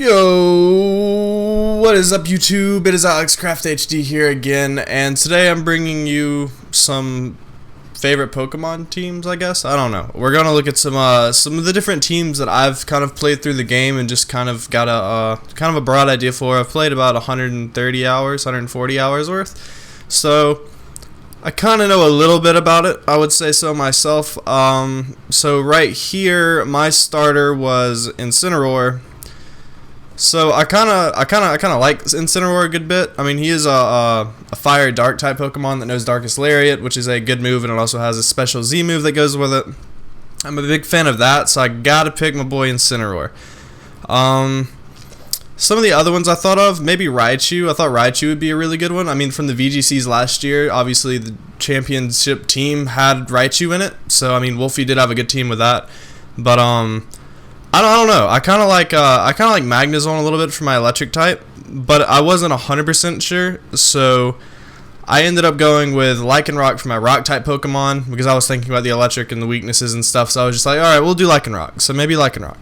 Yo, what is up YouTube? It is AlexCraftHD here again, and today I'm bringing you some favorite Pokemon teams, I guess. I don't know. We're gonna look at some of the different teams that I've kind of played through the game and just kind of got a broad idea for. I've played about 130 hours, 140 hours worth, so I kind of know a little bit about it, I would say so myself. So right here, my starter was Incineroar. So I kind of like Incineroar a good bit. I mean, he is a fire dark type Pokemon that knows Darkest Lariat, which is a good move, and it also has a special Z move that goes with it. I'm a big fan of that, so I gotta pick my boy Incineroar. Some of the other ones I thought of, maybe Raichu. I thought Raichu would be a really good one. I mean, from the VGCs last year, obviously the championship team had Raichu in it, so I mean, Wolfie did have a good team with that. But I don't know. I kind of like Magnezone a little bit for my electric type, but I wasn't 100% sure, so I ended up going with Lycanroc for my rock type Pokemon because I was thinking about the electric and the weaknesses and stuff. So I was just like, all right, we'll do Lycanroc. So maybe Lycanroc.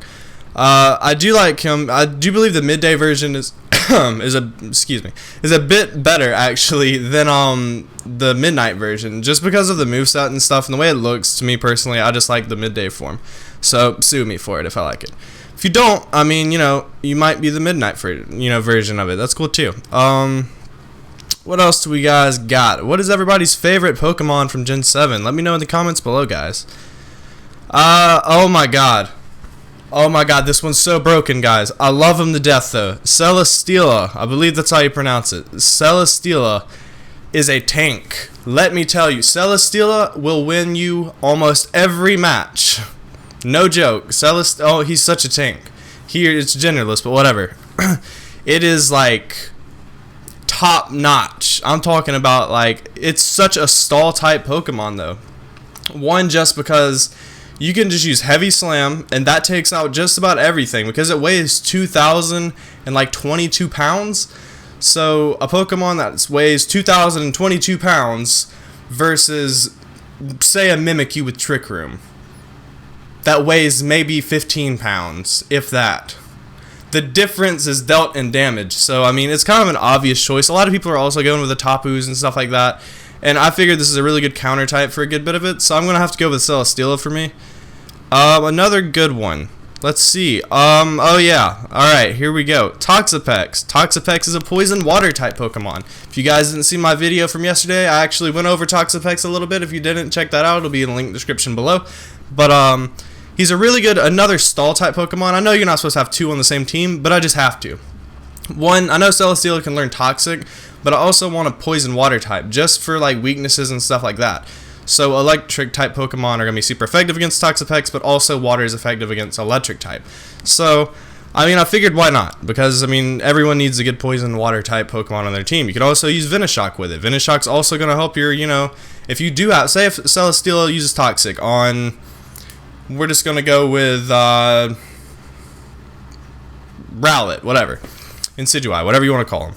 I do like him. I do believe the midday version is is a bit better actually than the midnight version, just because of the moveset and stuff and the way it looks. To me personally, I just like the midday form. So sue me for it if I like it. If you don't, I mean, you might be the midnight version of it. That's cool too. What else do we guys got? What is everybody's favorite Pokemon from Gen 7? Let me know in the comments below, guys. Oh my god. Oh my god, this one's so broken, guys. I love him to death, though. Celesteela. I believe that's how you pronounce it. Celesteela is a tank. Let me tell you, Celesteela will win you almost every match. No joke. Oh, he's such a tank. Here, it's genderless, but whatever. It is, like, top notch. I'm talking about, like, it's such a stall-type Pokemon, though. One, just because you can just use Heavy Slam, and that takes out just about everything because it weighs 2,022 pounds. So a Pokemon that weighs 2,022 pounds versus, say, a Mimikyu with Trick Room that weighs maybe 15 pounds, if that. The difference is dealt in damage. So, I mean, it's kind of an obvious choice. A lot of people are also going with the Tapus and stuff like that. And I figured this is a really good counter type for a good bit of it, so I'm going to have to go with Celesteela for me. Another good one. Let's see. Oh yeah. Alright, here we go. Toxapex. Toxapex is a poison water type Pokemon. If you guys didn't see my video from yesterday, I actually went over Toxapex a little bit. If you didn't, check that out. It'll be in the link description below. But, he's a really good, another stall type Pokemon. I know you're not supposed to have two on the same team, but I just have to. One, I know Celesteela can learn Toxic, but I also want a poison water type, just for like weaknesses and stuff like that. So electric type Pokemon are going to be super effective against Toxapex, but also water is effective against electric type. So, I mean, I figured why not? Because, I mean, everyone needs a good poison water type Pokemon on their team. You could also use Venoshock with it. Venoshock's also going to help your, if you do have, say if Celesteela uses Toxic on, we're just going to go with Rowlet, whatever. Insidui, whatever you want to call him.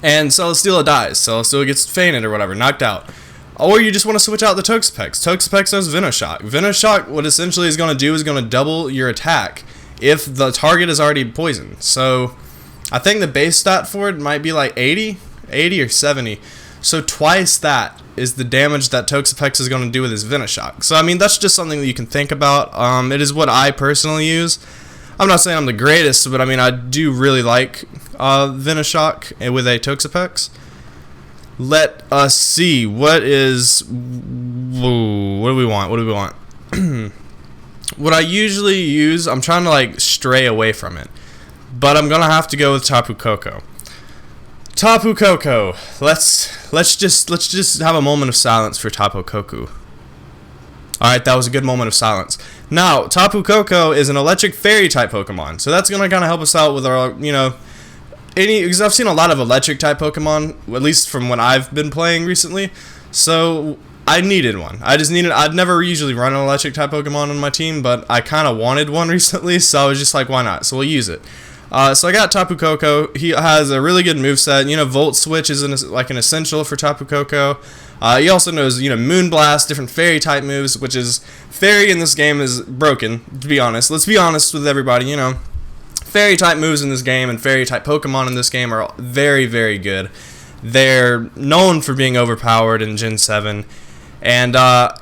And Celesteela dies. Celesteela gets fainted or whatever, knocked out. Or you just want to switch out the Toxapex. Toxapex knows Venoshock. Venoshock, what essentially is going to do is going to double your attack if the target is already poisoned. So, I think the base stat for it might be like 80 or 70. So twice that is the damage that Toxapex is going to do with his Venoshock. So, I mean, that's just something that you can think about. It is what I personally use. I'm not saying I'm the greatest, but I mean, I do really like Venoshock with a Toxapex. Let us see. What do we want? What I usually use, I'm trying to like stray away from it, but I'm gonna have to go with Tapu Koko. Tapu Koko. Let's just have a moment of silence for Tapu Koko. Alright, that was a good moment of silence. Now, Tapu Koko is an electric fairy type Pokemon, so that's gonna kind of help us out with our, because I've seen a lot of electric type Pokemon, at least from what I've been playing recently, so I needed one. I'd never usually run an electric type Pokemon on my team, but I kind of wanted one recently, so I was just like, why not? So we'll use it. So I got Tapu Koko. He has a really good moveset. Volt Switch is an essential for Tapu Koko. He also knows, Moonblast, different fairy type moves, which is, fairy in this game is broken, to be honest. Let's be honest with everybody, fairy type moves in this game and fairy type Pokemon in this game are very, very good. They're known for being overpowered in Gen 7. And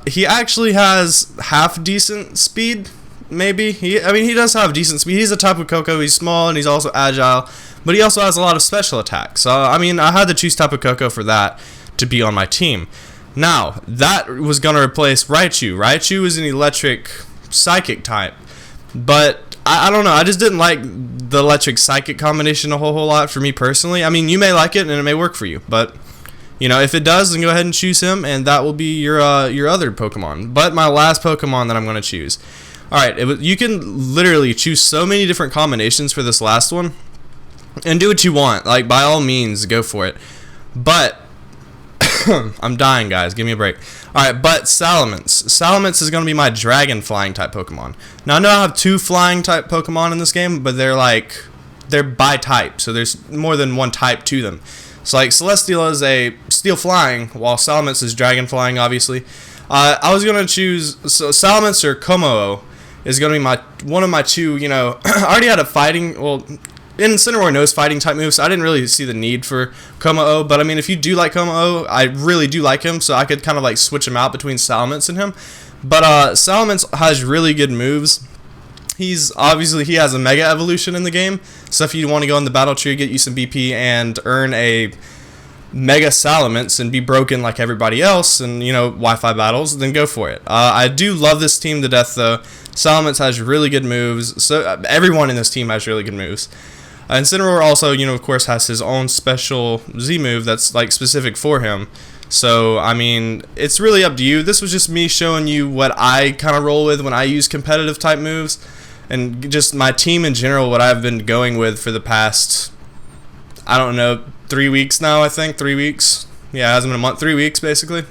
he actually has half decent speed, maybe. He does have decent speed. He's a Tapu Koko. He's small and he's also agile, but he also has a lot of special attacks. So I mean, I had to choose Tapu Koko for that to be on my team. Now, that was going to replace Raichu. Raichu is an electric psychic type, but I don't know. I just didn't like the electric psychic combination a whole lot for me personally. I mean, you may like it and it may work for you, but you know, if it does, then go ahead and choose him, and that will be your other Pokemon. But my last Pokemon that I'm going to choose. Alright, you can literally choose so many different combinations for this last one, and do what you want. Like, by all means, go for it. But, I'm dying, guys. Give me a break. Alright, but Salamence. Salamence is going to be my Dragon Flying type Pokemon. Now, I know I have 2 Flying type Pokemon in this game, but they're by type, so there's more than one type to them. So like Celesteela is a Steel Flying, while Salamence is Dragon Flying, obviously. I was gonna choose Salamence or Kommo-o is gonna be one of my 2. You know, I already had a fighting. Well, Incineroar knows fighting type moves, so I didn't really see the need for Kommo-o. But I mean, if you do like Kommo-o, I really do like him, so I could kind of like switch him out between Salamence and him. But Salamence has really good moves. He has a Mega Evolution in the game, so if you want to go in the battle tree, get you some BP and earn a Mega Salamence and be broken like everybody else, and you know, Wi-Fi battles, then go for it. I do love this team to death, though. Salamence has really good moves, so everyone in this team has really good moves. Incineroar also, you know, of course, has his own special Z move that's like specific for him. So, I mean, it's really up to you. This was just me showing you what I kind of roll with when I use competitive type moves. And just my team in general, what I've been going with for the past, I don't know, 3 weeks now, I think. 3 weeks. Yeah, it hasn't been a month. 3 weeks, basically.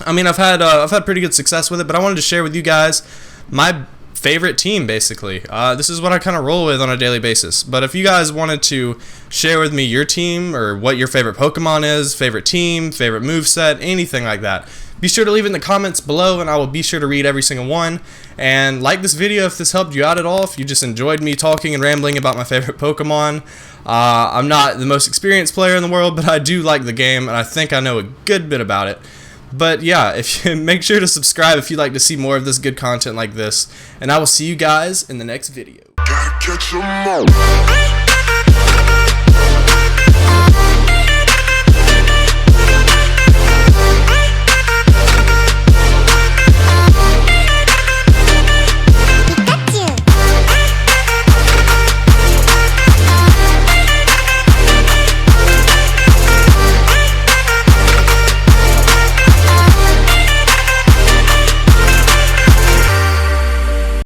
I mean, I've had pretty good success with it, but I wanted to share with you guys my favorite team, basically. This is what I kind of roll with on a daily basis. But if you guys wanted to share with me your team or what your favorite Pokemon is, favorite team, favorite moveset, anything like that, be sure to leave it in the comments below, and I will be sure to read every single one. And like this video if this helped you out at all, if you just enjoyed me talking and rambling about my favorite Pokemon. I'm not the most experienced player in the world, but I do like the game, and I think I know a good bit about it. But yeah, if you make sure to subscribe if you'd like to see more of this good content like this, and I will see you guys in the next video.